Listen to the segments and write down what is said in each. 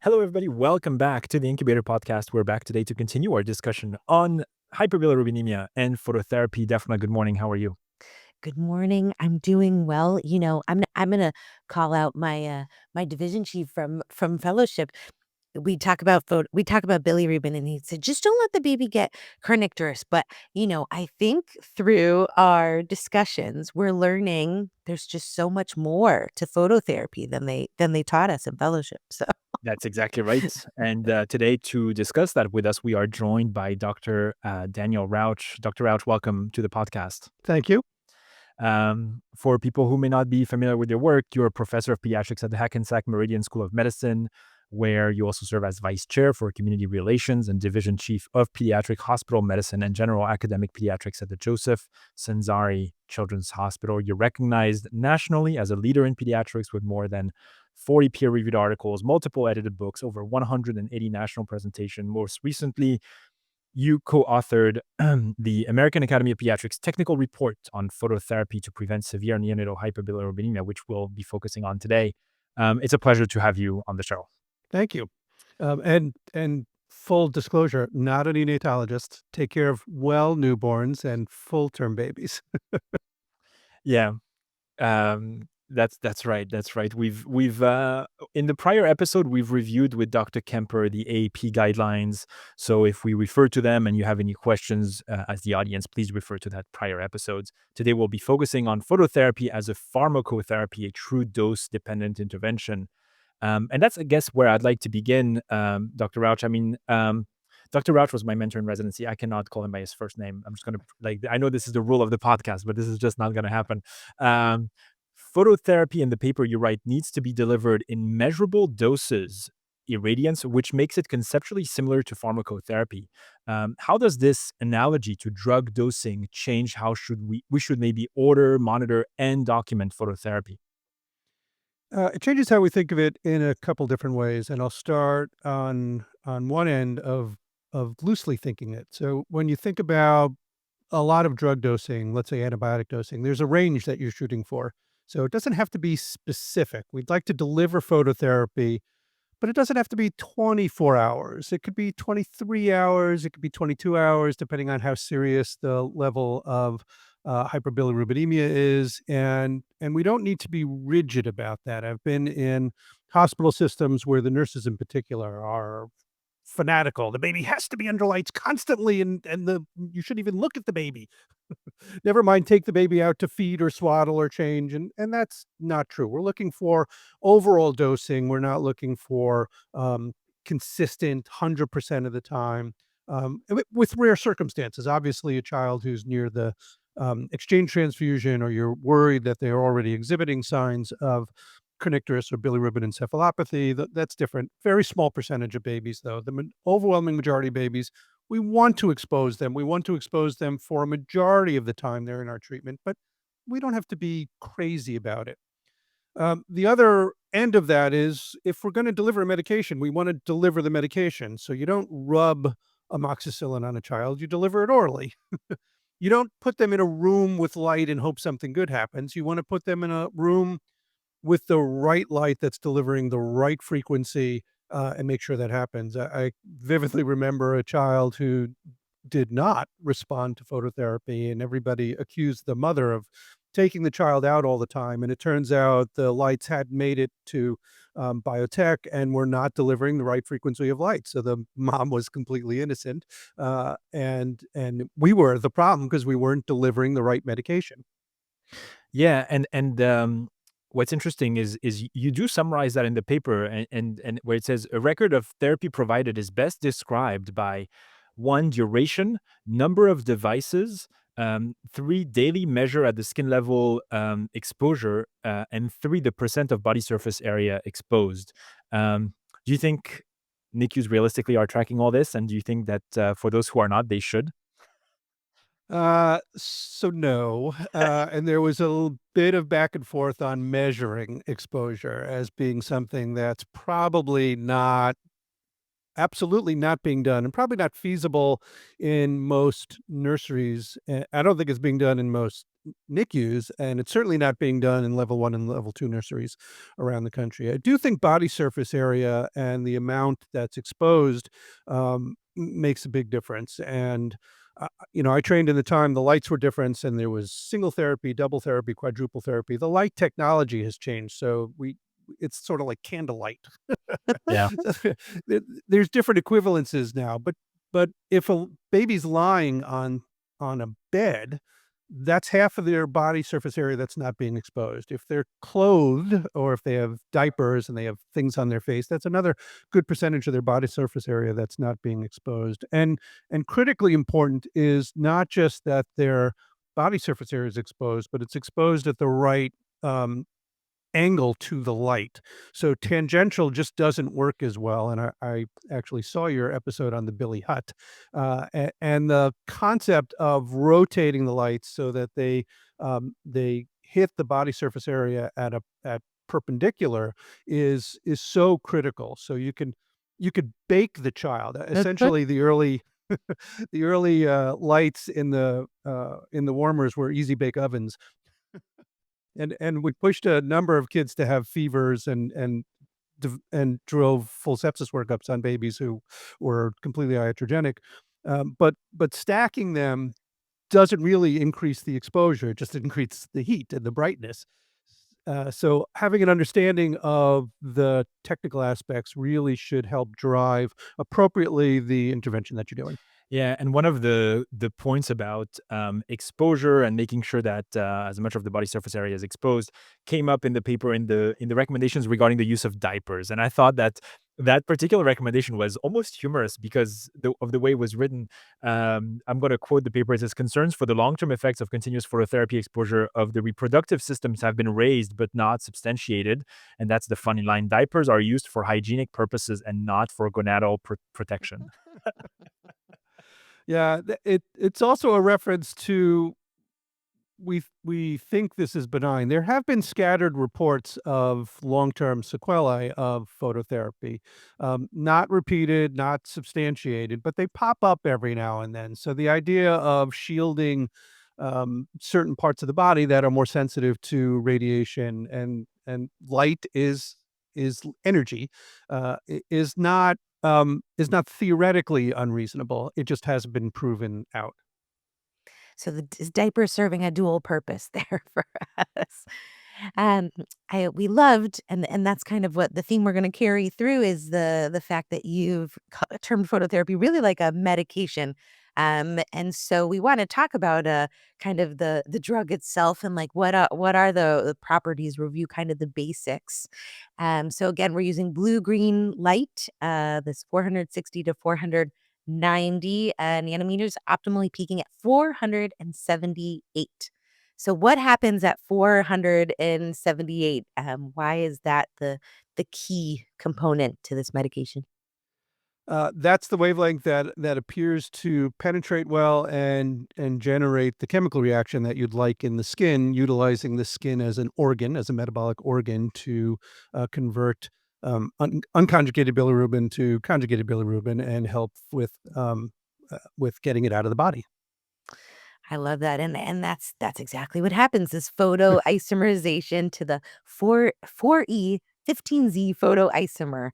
Hello, everybody. Welcome back to the Incubator podcast. We're back today to continue our discussion on hyperbilirubinemia and phototherapy. Daphna, good morning. How are you? Good morning. I'm doing well. I'm gonna call out my division chief from fellowship. We talk about bilirubin, and he said, just don't let the baby get kernicterus. But I think through our discussions, we're learning there's just so much more to phototherapy than they taught us in fellowship. So That's exactly right. And today, to discuss that with us, we are joined by Dr. Daniel Rauch. Dr. Rauch, welcome to the podcast. Thank you. For people who may not be familiar with your work, you're a professor of pediatrics at the Hackensack Meridian School of Medicine, where you also serve as vice chair for community relations and division chief of pediatric hospital medicine and general academic pediatrics at the Joseph Sanzari Children's Hospital. You're recognized nationally as a leader in pediatrics with more than 40 peer-reviewed articles, multiple edited books, over 180 national presentations. Most recently, you co-authored the American Academy of Pediatrics technical report on phototherapy to prevent severe neonatal hyperbilirubinemia, which we'll be focusing on today. It's a pleasure to have you on the show. Thank you. And full disclosure, not a neonatologist. Take care of well newborns and full-term babies. Yeah, that's right. That's right. We've in the prior episode we've reviewed with Dr. Kemper the AAP guidelines. So if we refer to them and you have any questions as the audience, please refer to that prior episodes. Today we'll be focusing on phototherapy as a pharmacotherapy, a true dose-dependent intervention. And that's, I guess, where I'd like to begin, Dr. Rauch. Dr. Rauch was my mentor in residency. I cannot call him by his first name. I'm just going to, I know this is the rule of the podcast, but this is just not going to happen. Um, Phototherapy in the paper you write needs to be delivered in measurable doses, irradiance, which makes it conceptually similar to pharmacotherapy. How does this analogy to drug dosing change how we should maybe order, monitor, and document phototherapy? It changes how we think of it in a couple different ways, and I'll start on one end of loosely thinking it. So when you think about a lot of drug dosing, let's say antibiotic dosing, there's a range that you're shooting for. So it doesn't have to be specific. We'd like to deliver phototherapy, but it doesn't have to be 24 hours. It could be 23 hours. It could be 22 hours, depending on how serious the level of hyperbilirubinemia is. And we don't need to be rigid about that. I've been in hospital systems where the nurses in particular are fanatical. The baby has to be under lights constantly, and you shouldn't even look at the baby. Never mind, take the baby out to feed or swaddle or change, and that's not true. We're looking for overall dosing. We're not looking for consistent 100% of the time. With rare circumstances, obviously, a child who's near the exchange transfusion, or you're worried that they're already exhibiting signs of kernicterus or bilirubin encephalopathy, that's different. Very small percentage of babies, though. The overwhelming majority of babies, we want to expose them. We want to expose them for a majority of the time they're in our treatment, but we don't have to be crazy about it. The other end of that is, if we're going to deliver a medication, we want to deliver the medication. So you don't rub amoxicillin on a child, you deliver it orally. You don't put them in a room with light and hope something good happens. You want to put them in a room with the right light that's delivering the right frequency, and make sure that happens. I vividly remember a child who did not respond to phototherapy, and everybody accused the mother of taking the child out all the time. And it turns out the lights had made it to biotech and were not delivering the right frequency of light. So the mom was completely innocent, and we were the problem because we weren't delivering the right medication. Yeah, and what's interesting is you do summarize that in the paper, and where it says a record of therapy provided is best described by one, duration, number of devices, three, daily measure at the skin level exposure, and three, the percent of body surface area exposed. Do you think NICUs realistically are tracking all this, and do you think that for those who are not, they should? So no, and there was a little bit of back and forth on measuring exposure as being something that's probably not absolutely not being done, and probably not feasible in most nurseries. I don't think it's being done in most NICUs, and it's certainly not being done in level 1 and level 2 nurseries around the country. I do think body surface area and the amount that's exposed makes a big difference. And I trained in the time the lights were different, and there was single therapy, double therapy, quadruple therapy. The light technology has changed, so it's sort of like candlelight. Yeah. There's different equivalences now, but if a baby's lying on a bed, that's half of their body surface area that's not being exposed. If they're clothed or if they have diapers and they have things on their face, that's another good percentage of their body surface area that's not being exposed. And critically important is not just that their body surface area is exposed, but it's exposed at the right um, angle to the light. So tangential just doesn't work as well. And I actually saw your episode on the Billy Hut, and the concept of rotating the lights so that they hit the body surface area at perpendicular is so critical. So you could bake the child. Essentially, the early the early lights in the warmers were easy bake ovens, and we pushed a number of kids to have fevers and drove full sepsis workups on babies who were completely iatrogenic. But stacking them doesn't really increase the exposure; it just increases the heat and the brightness. So having an understanding of the technical aspects really should help drive appropriately the intervention that you're doing. Yeah, and one of the points about exposure and making sure that as much of the body surface area is exposed came up in the paper in the recommendations regarding the use of diapers, and I thought that that particular recommendation was almost humorous because of the way it was written. I'm going to quote the paper. It says concerns for the long-term effects of continuous phototherapy exposure of the reproductive systems have been raised but not substantiated, and that's the funny line. Diapers are used for hygienic purposes and not for gonadal protection. Yeah, it's also a reference to we think this is benign. There have been scattered reports of long-term sequelae of phototherapy, not repeated, not substantiated, but they pop up every now and then. So the idea of shielding certain parts of the body that are more sensitive to radiation and light is energy, is not theoretically unreasonable. It just hasn't been proven out. So is diaper serving a dual purpose there for us? Um, we loved, and that's kind of what the theme we're going to carry through is the fact that you've termed phototherapy really like a medication. And so we want to talk about kind of the drug itself and like what are the properties, review kind of the basics. So again, we're using blue green light, this 460 to 490 nanometers, optimally peaking at 478. So what happens at 478? Why is that the key component to this medication? That's the wavelength that appears to penetrate well and generate the chemical reaction that you'd like in the skin, utilizing the skin as an organ, as a metabolic organ to convert unconjugated bilirubin to conjugated bilirubin and help with getting it out of the body. I love that, and that's exactly what happens. This photoisomerization to the 4E 15Z photoisomer.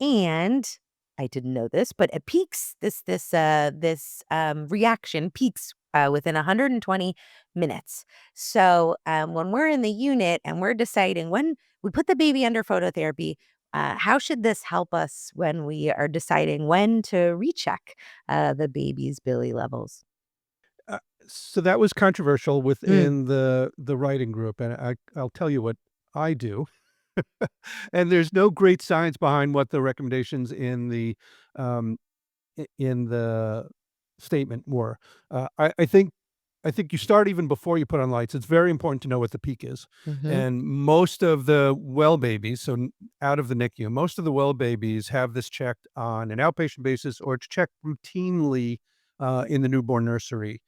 And I didn't know this, but it peaks this reaction peaks within 120 minutes. So when we're in the unit and we're deciding when we put the baby under phototherapy, how should this help us when we are deciding when to recheck the baby's Billy levels? So that was controversial Mm. within the writing group, and I'll tell you what I do. And there's no great science behind what the recommendations um, in the statement were. I think you start even before you put on lights. It's very important to know what the peak is, Mhm. and most of the well babies, so out of the NICU, most of the well babies have this checked on an outpatient basis, or it's checked routinely in the newborn nursery.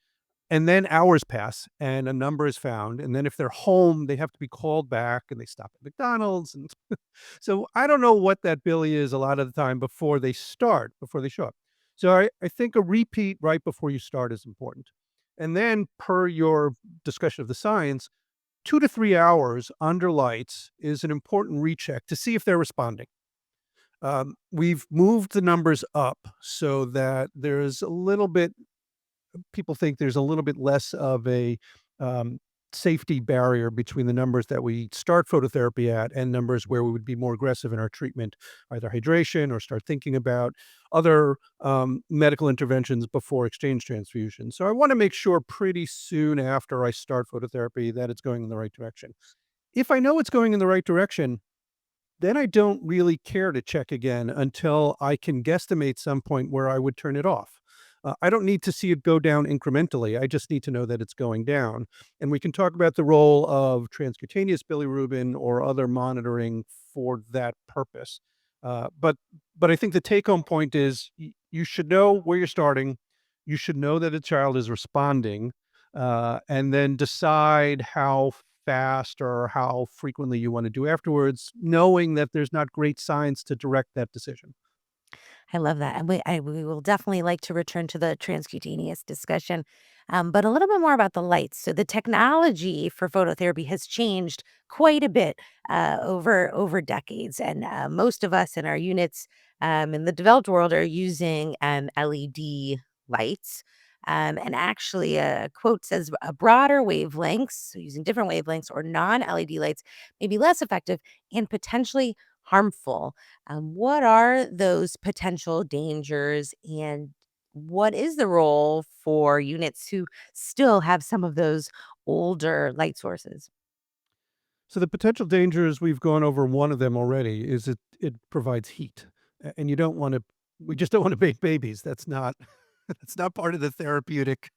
And then hours pass and a number is found, and then if they're home, they have to be called back and they stop at McDonald's, and so I don't know what that Billy is a lot of the time before they show up. So I think a repeat right before you start is important. And then per your discussion of the science, 2 to 3 hours under lights is an important recheck to see if they're responding. We've moved the numbers up so that there's a little bit people think there's a little bit less of a um, safety barrier between the numbers that we start phototherapy at and numbers where we would be more aggressive in our treatment, either hydration or start thinking about other medical interventions before exchange transfusion. So I want to make sure pretty soon after I start phototherapy that it's going in the right direction. If I know it's going in the right direction, then I don't really care to check again until I can guesstimate some point where I would turn it off. I don't need to see it go down incrementally. I just need to know that it's going down. And we can talk about the role of transcutaneous bilirubin or other monitoring for that purpose. But I think the take home point is you should know where you're starting. You should know that a child is responding, and then decide how fast or how frequently you want to do afterwards, knowing that there's not great science to direct that decision. I love that. And we will definitely like to return to the transcutaneous discussion, but a little bit more about the lights. So the technology for phototherapy has changed quite a bit over decades, and most of us in our units in the developed world are using LED lights. And actually, a quote says a broader wavelengths, so using different wavelengths or non LED lights, may be less effective and potentially harmful. What are those potential dangers, and what is the role for units who still have some of those older light sources? So the potential dangers, we've gone over one of them already, is it provides heat. And you don't want to we just don't want to bake babies. That's not that's not part of the therapeutic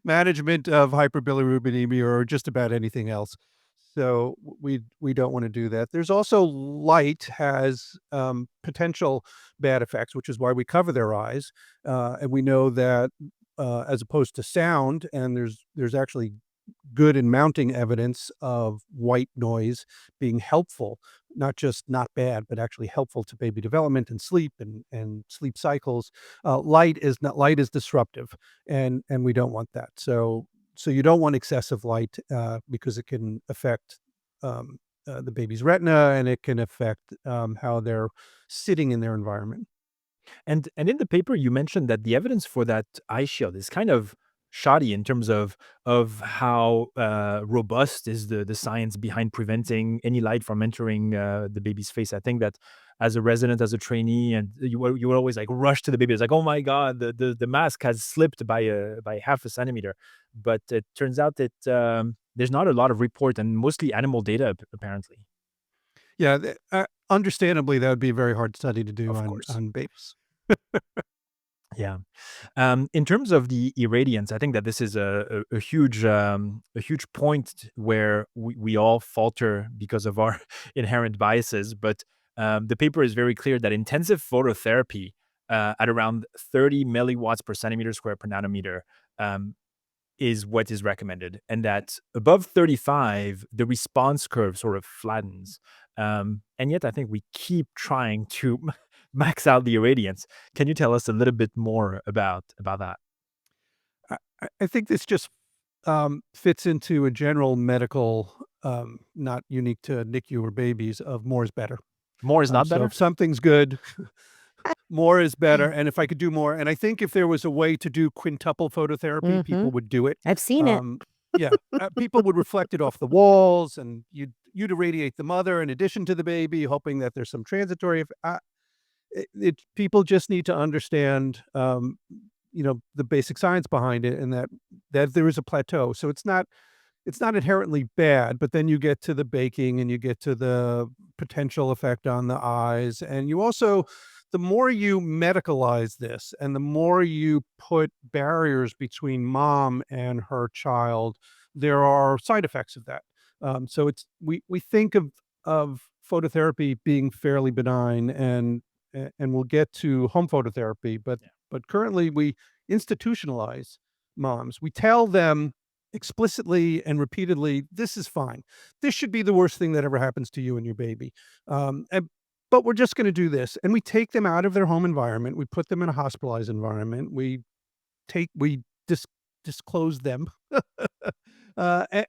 management of hyperbilirubinemia or just about anything else. So we don't want to do that. There's also light has potential bad effects, which is why we cover their eyes. And we know that as opposed to sound, and there's actually good and mounting evidence of white noise being helpful, not just not bad, but actually helpful to baby development and sleep and sleep cycles. Light is disruptive, and we don't want that. So you don't want excessive light because it can affect the baby's retina and it can affect how they're sitting in their environment. And in the paper, you mentioned that the evidence for that eye shield is kind of shoddy in terms of how robust is the science behind preventing any light from entering the baby's face. I think that as a resident, as a trainee, and you would always like rush to the baby. It's like, oh my god, the mask has slipped by half a centimeter. But it turns out that there's not a lot of report and mostly animal data apparently. Yeah, understandably, that would be a very hard study to do Of course. on babies. Yeah. In terms of the irradiance, I think that this is a huge point where we all falter because of our inherent biases. But the paper is very clear that intensive phototherapy at around 30 milliwatts per centimeter square per nanometer um, is what is recommended, and that above 35, the response curve sort of flattens. And yet, I think we keep trying to max out the irradiance. Can you tell us a little bit more about that? I think this just fits into a general medical, not unique to NICU or babies, of more is better. More is not So better. if something's good, more is better. And if I could do more, and I think if there was a way to do quintuple phototherapy, Hmm. people would do it. I've seen it. Um, yeah, people would reflect it off the walls, and you'd irradiate the mother in addition to the baby, hoping that there's some transitory. People just need to understand, the basic science behind it, and that there is a plateau. So it's not inherently bad, but then you get to the baking and you get to the potential effect on the eyes. And you also, the more you medicalize this and the more you put barriers between mom and her child, there are side effects of that. So we think of phototherapy being fairly benign, and we'll get to home phototherapy, but currently we institutionalize moms. We tell them explicitly and repeatedly, "This is fine. This should be the worst thing that ever happens to you and your baby." But we're just gonna do this, and we take them out of their home environment, we put them in a hospitalized environment, we take we dis disclose them.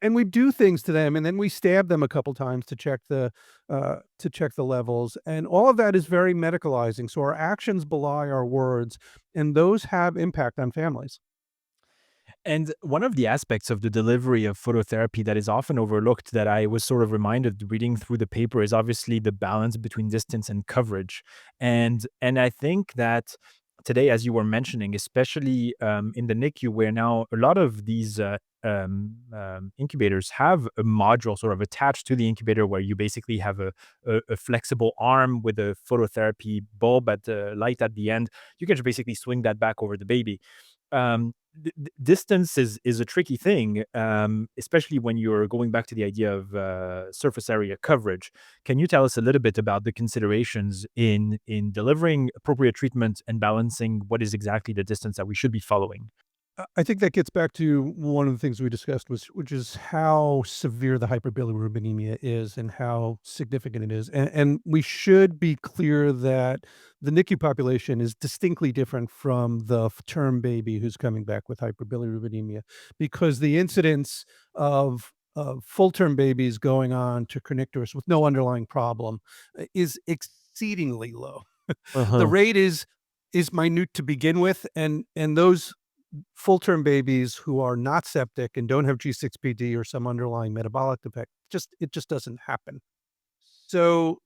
And we do things to them, and then we stab them a couple times to check the levels, and all of that is very medicalizing. So our actions belie our words, and those have impact on families. And one of the aspects of the delivery of phototherapy that is often overlooked, that I was sort of reminded reading through the paper, is obviously the balance between distance and coverage. And I think that today, as you were mentioning, especially in the NICU, where now a lot of these incubators have a module sort of attached to the incubator, where you basically have a flexible arm with a phototherapy bulb at the light at the end. You can just basically swing that back over the baby. Distance is a tricky thing, especially when you're going back to the idea of surface area coverage. Can you tell us a little bit about the considerations in delivering appropriate treatment and balancing what is exactly the distance that we should be following? I think that gets back to one of the things we discussed, which is how severe the hyperbilirubinemia is and how significant it is. And we should be clear that the NICU population is distinctly different from the term baby who's coming back with hyperbilirubinemia, because the incidence of full term babies going on to kernicterus with no underlying problem is exceedingly low. The Uh-huh. rate is minute to begin with, and those full-term babies who are not septic and don't have G6PD or some underlying metabolic defect, it just doesn't happen. So,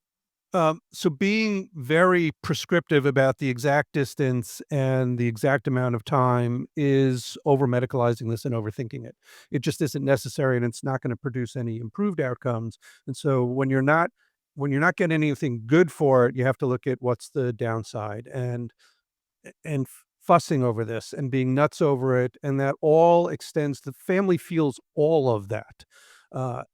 so being very prescriptive about the exact distance and the exact amount of time is over medicalizing this and overthinking it. It just isn't necessary, and it's not going to produce any improved outcomes. And so when you're not getting anything good for it, you have to look at what's the downside. And fussing over this and being nuts over it, and that all extends, the family feels all of that,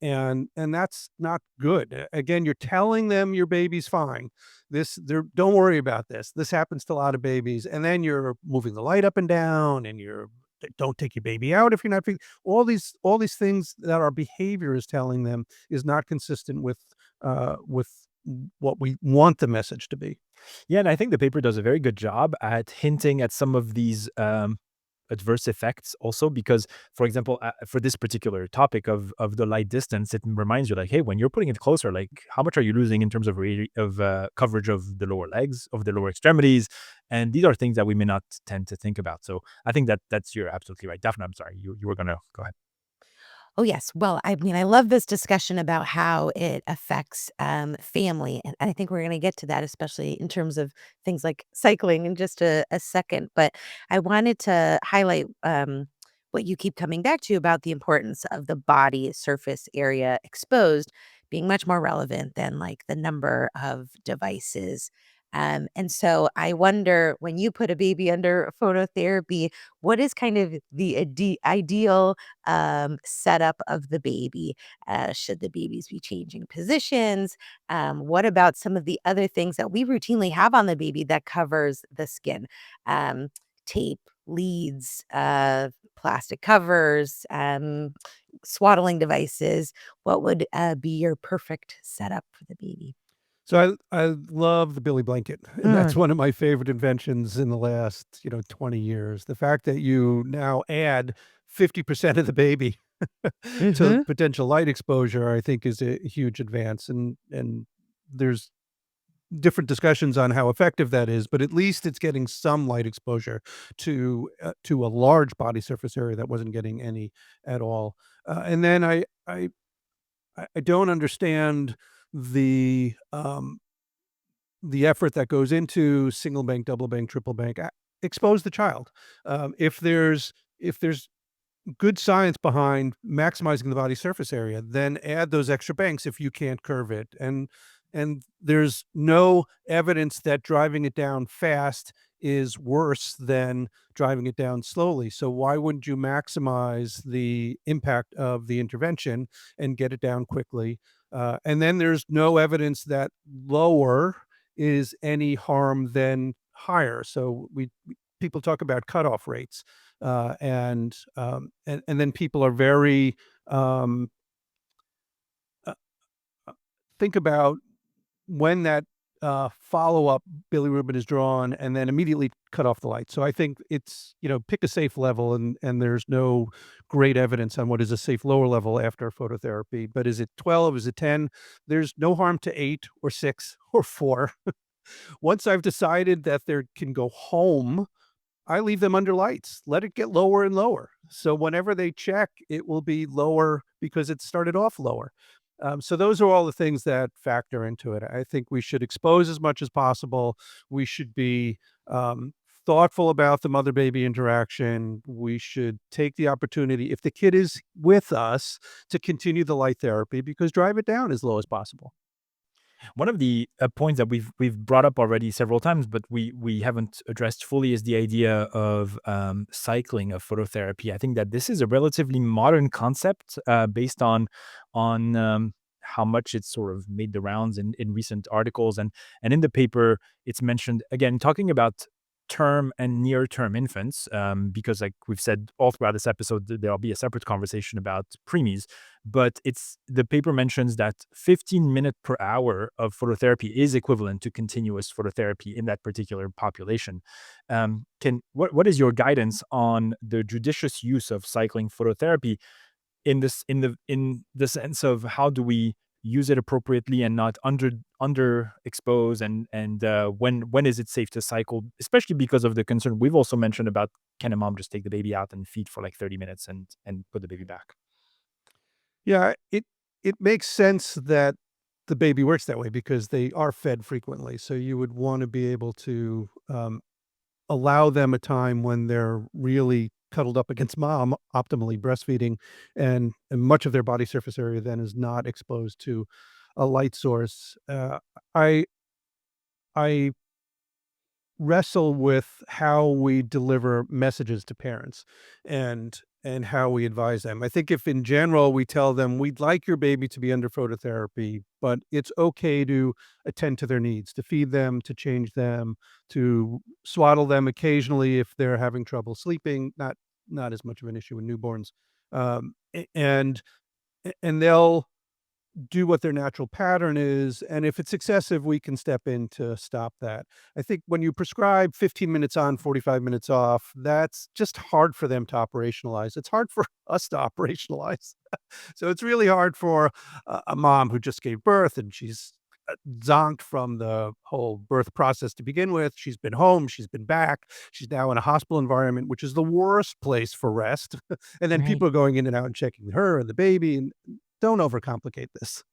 and that's not good. Again, you're telling them your baby's fine. Don't worry about this. This happens to a lot of babies, and then you're moving the light up and down, and don't take your baby out if you're not feeling. All these things that our behavior is telling them is not consistent with what we want the message to be. Yeah, and I think the paper does a very good job at hinting at some of these adverse effects also, because, for example, for this particular topic of the light distance, it reminds you, like, hey, when you're putting it closer, like, how much are you losing in terms of coverage of the lower legs, of the lower extremities? And these are things that we may not tend to think about. So I think that's, you're absolutely right. Daphne, I'm sorry, you were gonna go ahead. Oh, yes. Well, I mean, I love this discussion about how it affects family. And I think we're going to get to that, especially in terms of things like cycling in just a second. But I wanted to highlight what you keep coming back to about the importance of the body surface area exposed being much more relevant than like the number of devices. And so I wonder, when you put a baby under phototherapy, what is kind of the ideal setup of the baby? Should the babies be changing positions? What about some of the other things that we routinely have on the baby that covers the skin? Um, Tape, leads, plastic covers, swaddling devices. What would be your perfect setup for the baby? So I love the Billy blanket, and that's one of my favorite inventions in the last, 20 years. The fact that you now add 50% of the baby to Mm-hmm. potential light exposure, I think is a huge advance, and there's different discussions on how effective that is, but at least it's getting some light exposure to a large body surface area that wasn't getting any at all. And then I don't understand the um the effort that goes into single bank, double bank, triple bank. Expose the child. If there's good science behind maximizing the body surface area, then add those extra banks if you can't curve it. And there's no evidence that driving it down fast is worse than driving it down slowly. So why wouldn't you maximize the impact of the intervention and get it down quickly? And then there's no evidence that lower is any harm than higher. So people talk about cutoff rates, and then people are very um, uh, think about when that follow-up bilirubin is drawn, and then immediately cut off the light. So I think it's, pick a safe level, and there's no great evidence on what is a safe lower level after phototherapy. But is it 12? Is it 10? There's no harm to 8 or 6 or 4. Once I've decided that they can go home, I leave them under lights, let it get lower and lower. So whenever they check, it will be lower because it started off lower. So those are all the things that factor into it. I think we should expose as much as possible. We should be thoughtful about the mother-baby interaction. We should take the opportunity, if the kid is with us, to continue the light therapy, because drive it down as low as possible. One of the points that we've brought up already several times, but we haven't addressed fully, is the idea of cycling of phototherapy. I think that this is a relatively modern concept based on how much it's sort of made the rounds in recent articles, and in the paper it's mentioned again, talking about term and near term infants, because like we've said all throughout this episode, there'll be a separate conversation about preemies, but the paper mentions that 15 minutes per hour of phototherapy is equivalent to continuous phototherapy in that particular population. What is your guidance on the judicious use of cycling phototherapy in the sense of how do we use it appropriately and not underexpose, and when is it safe to cycle, especially because of the concern we've also mentioned about, can a mom just take the baby out and feed for like 30 minutes and put the baby back? Yeah, it makes sense that the baby works that way because they are fed frequently. So you would want to be able to allow them a time when they're really cuddled up against mom, optimally breastfeeding, and much of their body surface area then is not exposed to a light source. I I wrestle with how we deliver messages to parents and how we advise them. I think if in general we tell them we'd like your baby to be under phototherapy, but it's okay to attend to their needs, to feed them, to change them, to swaddle them occasionally if they're having trouble sleeping, not as much of an issue in newborns. And they'll do what their natural pattern is, and if it's excessive, we can step in to stop that. I think when you prescribe 15 minutes on, 45 minutes off, that's just hard for them to operationalize. It's hard for us to operationalize. So it's really hard for a mom who just gave birth and she's zonked from the whole birth process to begin with. She's been home, she's been back, she's now in a hospital environment, which is the worst place for rest. And then Right. people are going in and out and checking her and the baby, and don't overcomplicate this.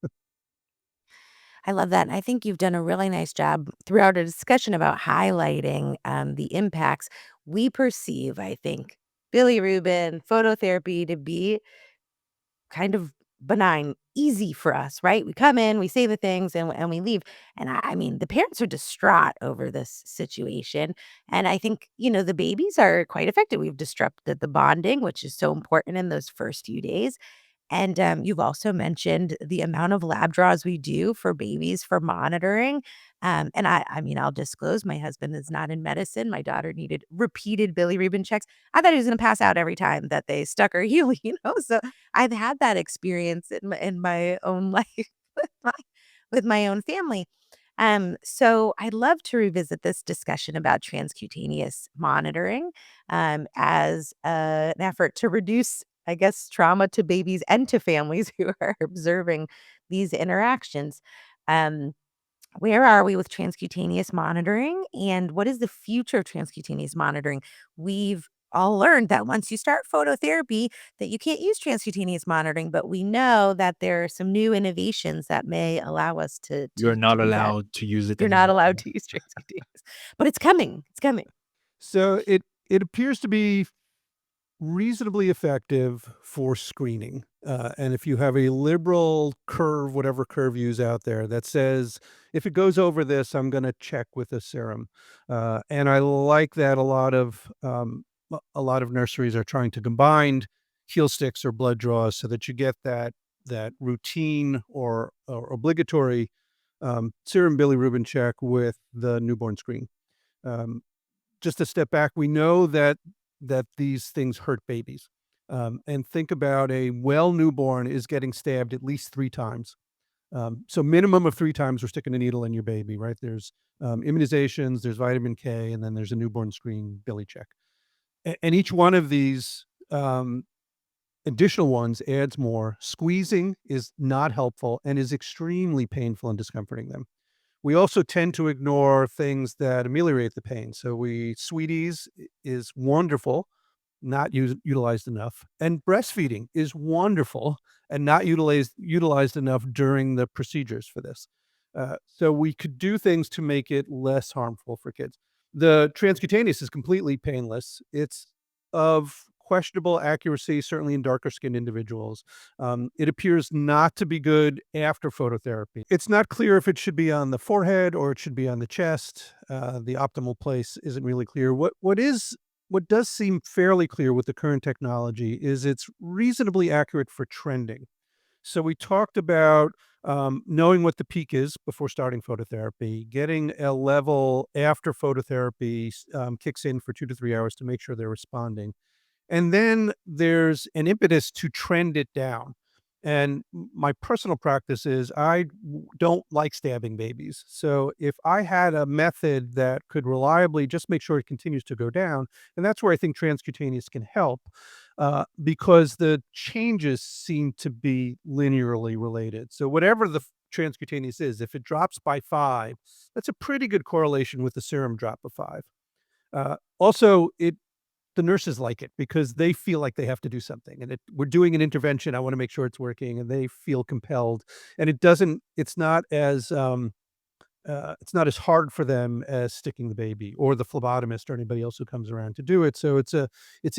I love that, and I think you've done a really nice job throughout our discussion about highlighting, the impacts. We perceive, I think, bilirubin, phototherapy to be kind of benign, easy for us, right? We come in, we say the things, and we leave. And I mean, the parents are distraught over this situation. And I think, the babies are quite affected. We've disrupted the bonding, which is so important in those first few days. And you've also mentioned the amount of lab draws we do for babies for monitoring. And I mean, I'll disclose my husband is not in medicine. My daughter needed repeated bilirubin checks. I thought he was going to pass out every time that they stuck her heel, So I've had that experience in my own life with my, with my own family. So I'd love to revisit this discussion about transcutaneous monitoring as an effort to reduce, I guess, trauma to babies and to families who are observing these interactions. Um, where are we with transcutaneous monitoring, and what is the future of transcutaneous monitoring? We've all learned that once you start phototherapy that you can't use transcutaneous monitoring, but we know that there are some new innovations that may allow us to You're to not do that. allowed to use it You're not anymore. allowed to use transcutaneous, but it's coming. It's coming. So it appears to be reasonably effective for screening. And if you have a liberal curve, whatever curve you use out there, that says, if it goes over this, I'm going to check with a serum. And I like that a lot of nurseries are trying to combine heel sticks or blood draws so that you get that routine or obligatory serum bilirubin check with the newborn screen. Um, just to step back, we know that these things hurt babies. And think about a well newborn is getting stabbed at least 3 times. So minimum of 3 times we're sticking a needle in your baby, right? There's immunizations, there's vitamin K, and then there's a newborn screen Billy check. And each one of these additional ones adds more. Squeezing is not helpful and is extremely painful and discomforting them. We also tend to ignore things that ameliorate the pain. So sweeties is wonderful, not utilized enough, and breastfeeding is wonderful and not utilized enough during the procedures for this. So we could do things to make it less harmful for kids. The transcutaneous is completely painless. It's of questionable accuracy, certainly in darker skinned individuals. It appears not to be good after phototherapy. It's not clear if it should be on the forehead or it should be on the chest. The optimal place isn't really clear. What does seem fairly clear with the current technology is it's reasonably accurate for trending. So we talked about knowing what the peak is before starting phototherapy, getting a level after phototherapy kicks in for 2 to 3 hours to make sure they're responding. And then there's an impetus to trend it down. And my personal practice is don't like stabbing babies. So if I had a method that could reliably just make sure it continues to go down, and that's where I think transcutaneous can help, because the changes seem to be linearly related. So whatever the transcutaneous is, if it drops by 5, that's a pretty good correlation with the serum drop of 5. Also, the nurses like it because they feel like they have to do something, and we're doing an intervention. I want to make sure it's working, and they feel compelled. And it's not as hard for them as sticking the baby or the phlebotomist or anybody else who comes around to do it. So it's an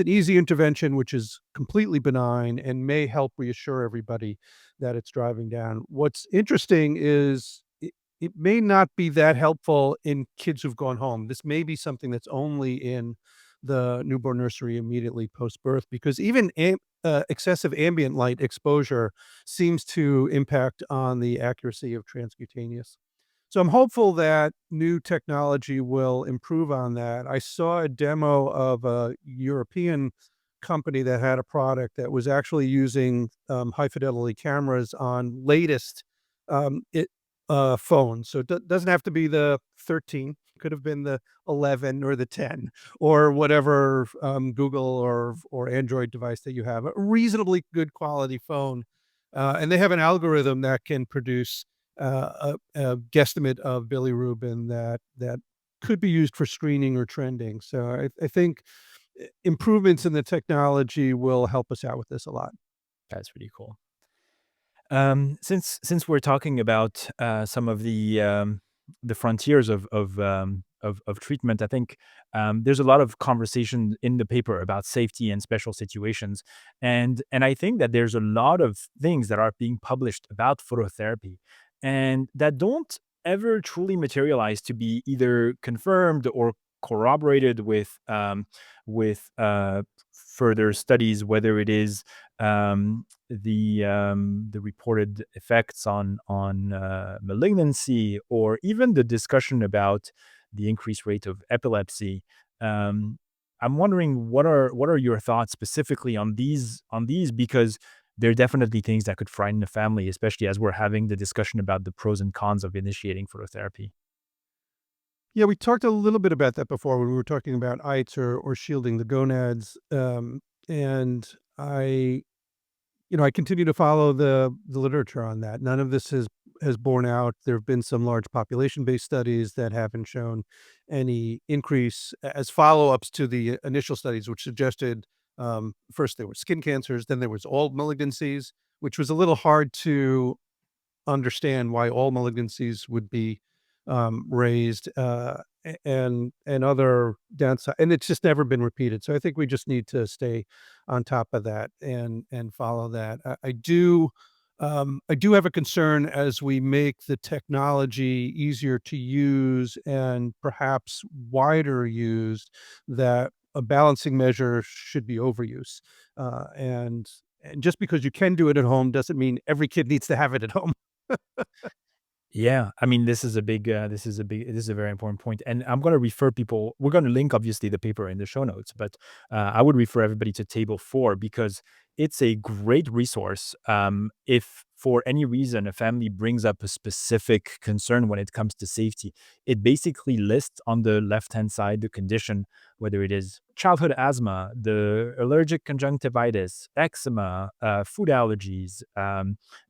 easy intervention, which is completely benign and may help reassure everybody that it's driving down. What's interesting is it may not be that helpful in kids who've gone home. This may be something that's only in the newborn nursery immediately post-birth, because even excessive ambient light exposure seems to impact on the accuracy of transcutaneous. So I'm hopeful that new technology will improve on that. I saw a demo of a European company that had a product that was actually using high fidelity cameras on latest phones. So it doesn't have to be the 13. Could have been the 11 or the 10 or whatever Google or Android device that you have. A reasonably good quality phone, and they have an algorithm that can produce a guesstimate of bilirubin that could be used for screening or trending. So I think improvements in the technology will help us out with this a lot. That's really cool. Since we're talking about some of the frontiers of treatment, I think there's a lot of conversation in the paper about safety and special situations, and I think that there's a lot of things that are being published about phototherapy, and that don't ever truly materialize to be either confirmed or corroborated with further studies, whether it is the reported effects on malignancy, or even the discussion about the increased rate of epilepsy. Um, I'm wondering what are your thoughts specifically on these, because they're definitely things that could frighten the family, especially as we're having the discussion about the pros and cons of initiating phototherapy. Yeah, we talked a little bit about that before when we were talking about ITES or shielding the gonads. And I continue to follow the literature on that. None of this has borne out. There have been some large population-based studies that haven't shown any increase as follow-ups to the initial studies, which suggested first there were skin cancers, then there was all malignancies, which was a little hard to understand why all malignancies would be raised, and other downside, and it's just never been repeated. So I think we just need to stay on top of that and follow that. I do have a concern as we make the technology easier to use and perhaps wider used, that a balancing measure should be overuse. And just because you can do it at home doesn't mean every kid needs to have it at home. Yeah, I mean, this is a very important point, and I'm going to refer people. We're going to link obviously the paper in the show notes, but I would refer everybody to Table 4, because it's a great resource. If for any reason a family brings up a specific concern when it comes to safety, it basically lists on the left-hand side the condition, whether it is childhood asthma, the allergic conjunctivitis, eczema, food allergies,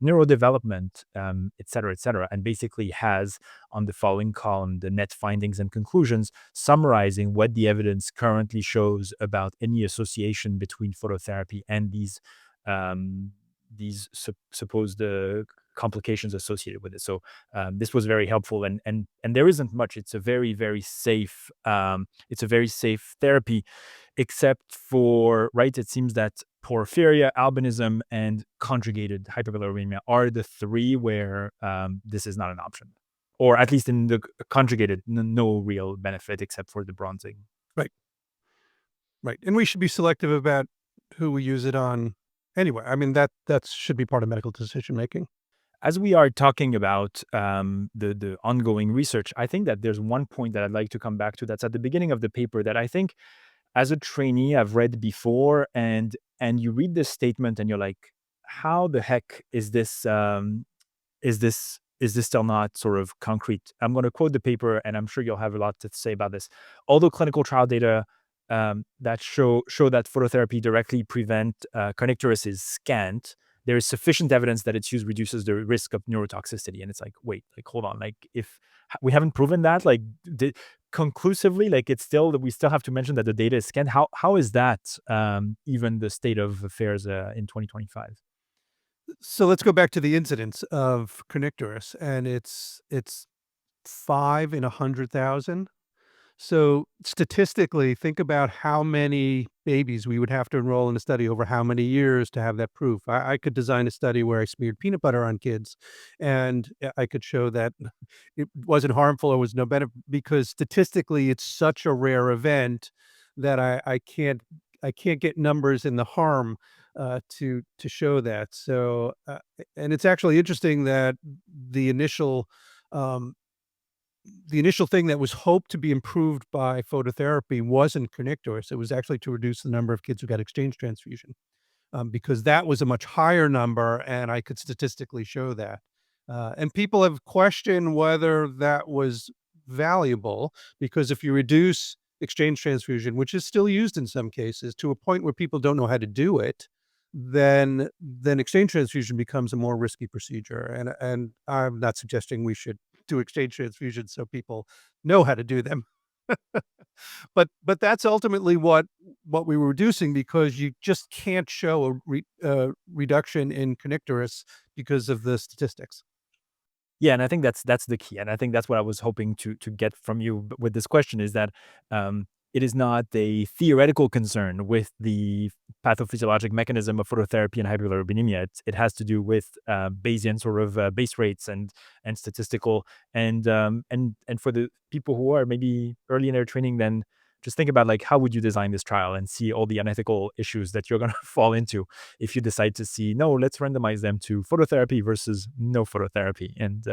neurodevelopment, et cetera, and basically has on the following column the net findings and conclusions, summarizing what the evidence currently shows about any association between phototherapy and these supposed complications associated with it. So this was very helpful, and there isn't much. It's a very safe. It's a very safe therapy, except for right. It seems that porphyria, albinism, and conjugated hyperbilirubinemia are the three where this is not an option, or at least in the conjugated, no real benefit except for the bronzing. Right. Right. And we should be selective about who we use it on anyway. I mean, that should be part of medical decision making. As we are talking about the ongoing research, I think that there's one point that I'd like to come back to that's at the beginning of the paper that I think as a trainee I've read before, and you read this statement and you're like, how the heck is this still not sort of concrete? I'm going to quote the paper, and I'm sure you'll have a lot to say about this. Although clinical trial data that show that phototherapy directly prevent kernicterus is scant, there is sufficient evidence that its use reduces the risk of neurotoxicity. And it's like, wait, like, hold on, like, if we haven't proven that, like, conclusively, like, we still have to mention that the data is scant. How is that even the state of affairs in 2025? So let's go back to the incidence of kernicterus, and it's 5 in 100,000. So statistically, think about how many babies we would have to enroll in a study over how many years to have that proof. I could design a study where I smeared peanut butter on kids, and I could show that it wasn't harmful or was no benefit, because statistically it's such a rare event that I can't get numbers in the harm to show that. So and it's actually interesting that the initial um, thing that was hoped to be improved by phototherapy wasn't kernicterus. It was actually to reduce the number of kids who got exchange transfusion, because that was a much higher number, and I could statistically show that. And people have questioned whether that was valuable, because if you reduce exchange transfusion, which is still used in some cases, to a point where people don't know how to do it, then exchange transfusion becomes a more risky procedure. And I'm not suggesting we should do exchange transfusions so people know how to do them. But that's ultimately what we were reducing, because you just can't show a reduction in kernicterus because of the statistics. Yeah, and I think that's the key, and I think that's what I was hoping to get from you with this question, is that it is not a theoretical concern with the pathophysiologic mechanism of phototherapy and hyperbilirubinemia. It has to do with Bayesian sort of base rates and statistical, and for the people who are maybe early in their training, then just think about, like, how would you design this trial and see all the unethical issues that you're going to fall into if you decide to see, no, let's randomize them to phototherapy versus no phototherapy. And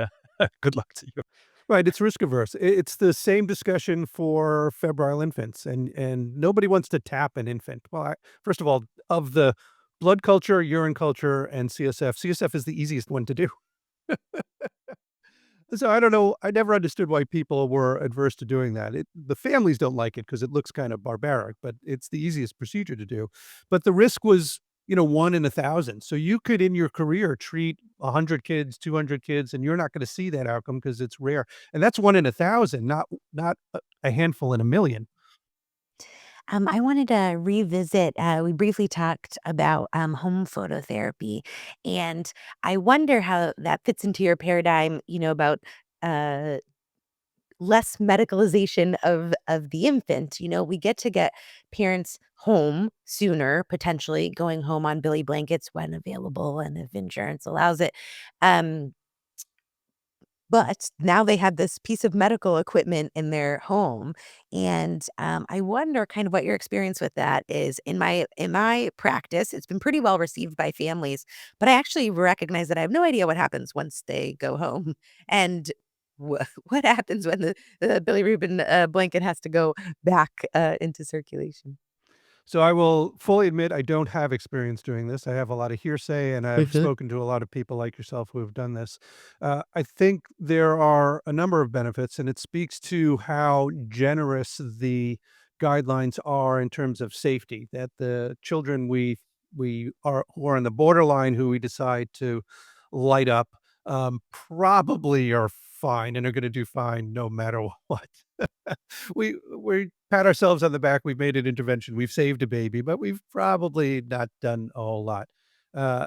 good luck to you. Right, it's risk averse. It's the same discussion for febrile infants, and nobody wants to tap an infant. Well, first of all, of the blood culture, urine culture, and CSF is the easiest one to do. So I don't know. I never understood why people were adverse to doing that. The families don't like it because it looks kind of barbaric, but it's the easiest procedure to do. But the risk was, 1 in 1,000. So you could, in your career, treat 100 kids, 200 kids, and you're not going to see that outcome because it's rare. And that's 1 in 1,000, not a handful in a million. I wanted to revisit, we briefly talked about home phototherapy, and I wonder how that fits into your paradigm, about uh, less medicalization of the infant. We get parents home sooner, potentially going home on Billy blankets when available and if insurance allows it. Um, but now they have this piece of medical equipment in their home, and I wonder kind of what your experience with that is. In my practice, it's been pretty well received by families, but I actually recognize that I have no idea what happens once they go home, and what happens when the bilirubin blanket has to go back into circulation. So I will fully admit I don't have experience doing this. I have a lot of hearsay, and I've Mhm. spoken to a lot of people like yourself who have done this. I think there are a number of benefits, and it speaks to how generous the guidelines are in terms of safety. That the children we are who are on the borderline who we decide to light up probably are fine and are going to do fine no matter what. We pat ourselves on the back. We've made an intervention. We've saved a baby, but we've probably not done a whole lot. Uh,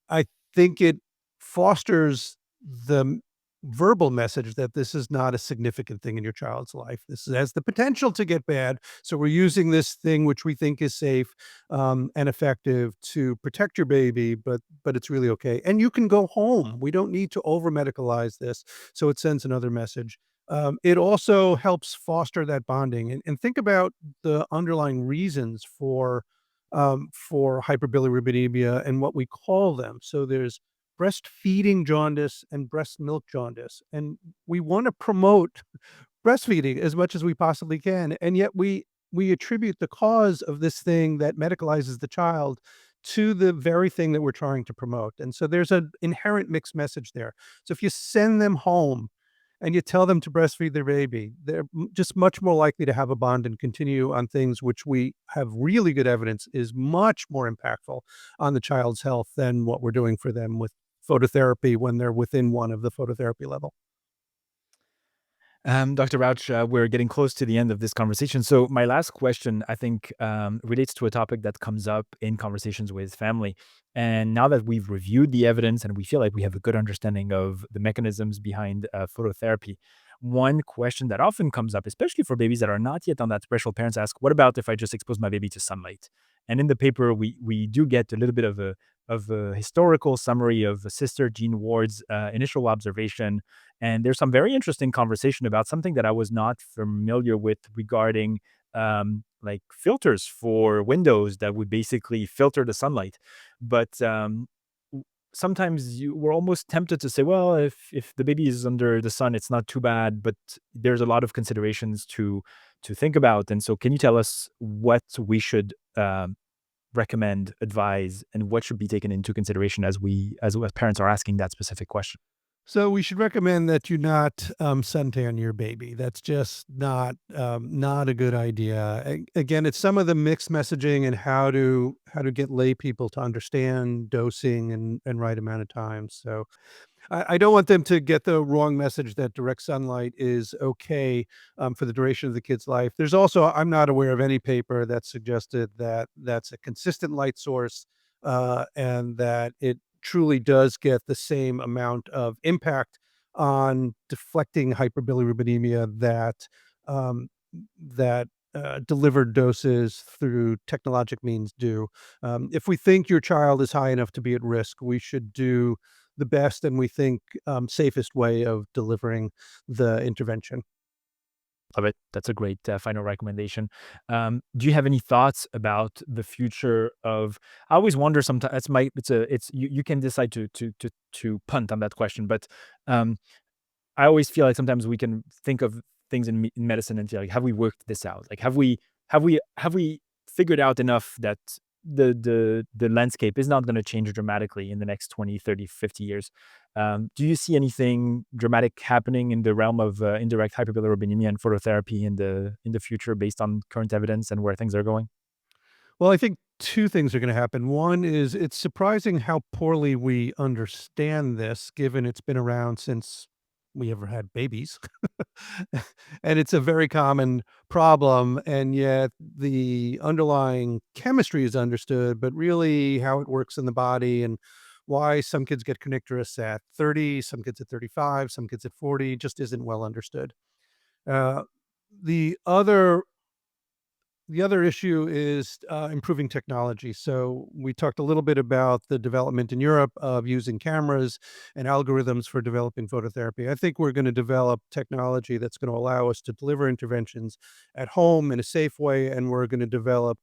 I think it fosters the verbal message that this is not a significant thing in your child's life. This has the potential to get bad. So we're using this thing, which we think is safe and effective, to protect your baby, but it's really okay. And you can go home. We don't need to over medicalize this. So it sends another message. It also helps foster that bonding, and think about the underlying reasons for hyperbilirubinemia and what we call them. So there's breastfeeding jaundice and breast milk jaundice, and we want to promote breastfeeding as much as we possibly can, and yet we attribute the cause of this thing that medicalizes the child to the very thing that we're trying to promote. And so there's an inherent mixed message there. So if you send them home and you tell them to breastfeed their baby, they're just much more likely to have a bond and continue on things which we have really good evidence is much more impactful on the child's health than what we're doing for them with phototherapy when they're within one of the phototherapy level. Dr. Rauch, we're getting close to the end of this conversation. So, my last question, I think, relates to a topic that comes up in conversations with family. And now that we've reviewed the evidence and we feel like we have a good understanding of the mechanisms behind phototherapy, one question that often comes up, especially for babies that are not yet on that threshold, parents ask, "What about if I just expose my baby to sunlight?" And in the paper, we do get a little bit of a historical summary of Sister Jean Ward's initial observation, and there's some very interesting conversation about something that I was not familiar with regarding like filters for windows that would basically filter the sunlight. But sometimes we're almost tempted to say, well, if the baby is under the sun, it's not too bad. But there's a lot of considerations to think about. And so, can you tell us what we should recommend, advise, and what should be taken into consideration as as parents are asking that specific question? So we should recommend that you not suntan your baby. That's just not a good idea. Again, it's some of the mixed messaging and how to get lay people to understand dosing and right amount of time. So I don't want them to get the wrong message that direct sunlight is okay for the duration of the kid's life. There's also I'm not aware of any paper that suggested that that's a consistent light source and that it truly does get the same amount of impact on deflecting hyperbilirubinemia um, that delivered doses through technologic means do. If we think your child is high enough to be at risk, we should do the best and we think safest way of delivering the intervention. Love it. That's a great final recommendation. Do you have any thoughts about the future of? I always wonder sometimes. It's you can decide to punt on that question, but um, I always feel like sometimes we can think of things in medicine and feel like, have we worked this out? Like, have we figured out enough that the landscape is not going to change dramatically in the next 20, 30, 50 years? Do you see anything dramatic happening in the realm of indirect hyperbilirubinemia and phototherapy in the future based on current evidence and where things are going? Well, I think two things are going to happen. One is it's surprising how poorly we understand this, given it's been around since we ever had babies. And it's a very common problem. And yet the underlying chemistry is understood, but really how it works in the body and why some kids get kernicterus at 30, some kids at 35, some kids at 40 just isn't well understood. Uh, the other the other issue is improving technology. So we talked a little bit about the development in Europe of using cameras and algorithms for developing phototherapy. I think we're going to develop technology that's going to allow us to deliver interventions at home in a safe way, and we're going to develop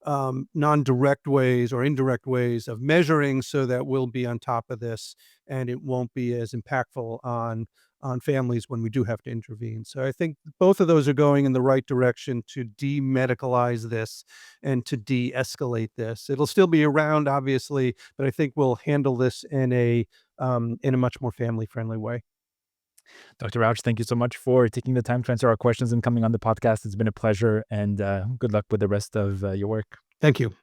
non-direct ways or indirect ways of measuring so that we'll be on top of this and it won't be as impactful on on families when we do have to intervene. So I think both of those are going in the right direction to demedicalize this and to de-escalate this. It'll still be around, obviously, but I think we'll handle this in a much more family-friendly way. Dr. Rauch, thank you so much for taking the time to answer our questions and coming on the podcast. It's been a pleasure, and good luck with the rest of your work. Thank you.